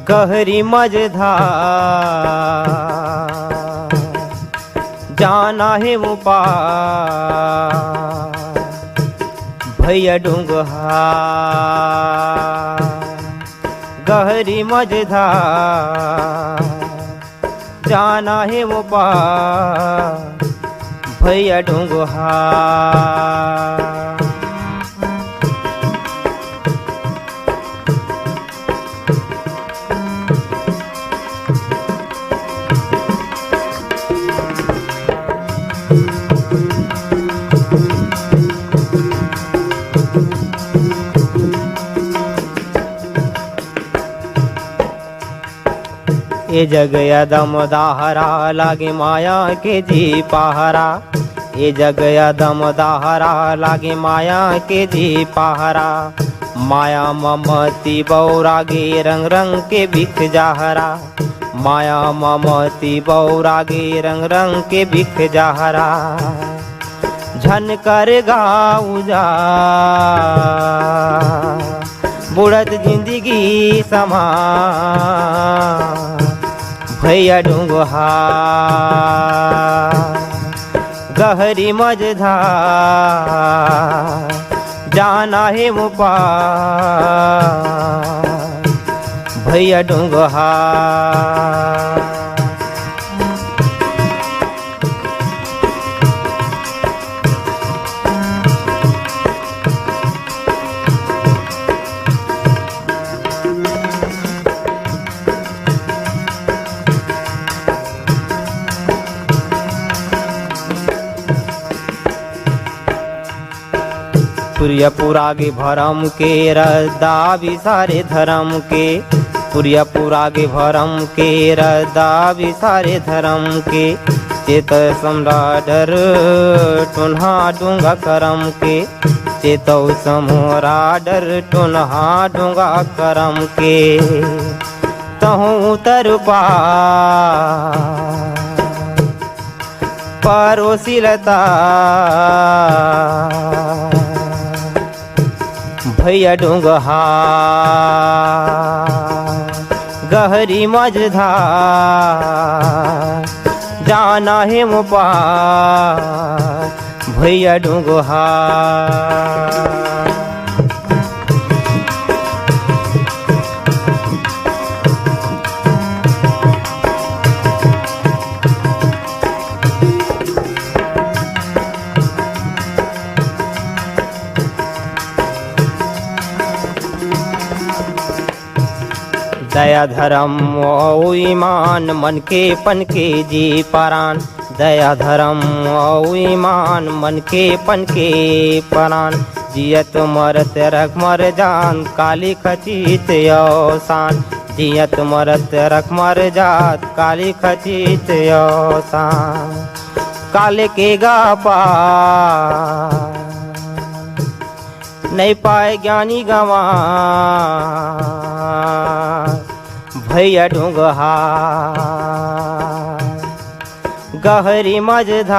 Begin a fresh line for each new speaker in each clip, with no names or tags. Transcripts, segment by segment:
गहरी मझधार जाना है वो पार भैया डूंगहा। गहरी मझधार जाना है वो पार भैया डूंगहा। ए जग यदम दाहरा लागे माया के जी पहरा। ए जग यदम दाहरा लागे माया के जी पहरा। माया ममती बौरागे रंग रंग के बिख जाहरा। माया ममती बौरागे रंग रंग के बिख जाहरा। झन कर गाऊ जा बुढ़त जिंदगी समा भैया डूंगहा। गहरी मझधार जाना है वो पार भैया डूंगहा। पुरिया पुरागे भरम के रद्दा विसारे धर्म के। पुरिया पुरागे भरम के रद्दा विसारे धर्म के। चेत सम्राडर टुन्हा डूंगा करम के। चेतौ समोरा डर टुन्हा डूंगा करम के। तहु तर परोसिलता भैया डूंगहा। गहरी मझधार जाना है वो पार भैया डूंगहा। दया धर्म औ ईमान मन के पन के जी परान। दया धर्म औ ईमान मन के पन के परान। जियत मरत रख मर जान काली खचित औसान। जियत मरत रख मर जात काली खचित औसान। काले के गा पार नहीं पाए ज्ञानी गंवार भैया डूंगहा। गहरी मझधार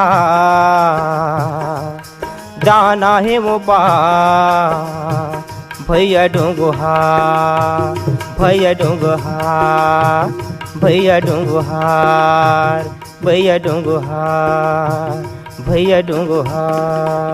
जाना है वो पार भैया डूंगहा। भैया डूंगहार भैया डूंगहार भैया डूंगहार भैया डूंगहार।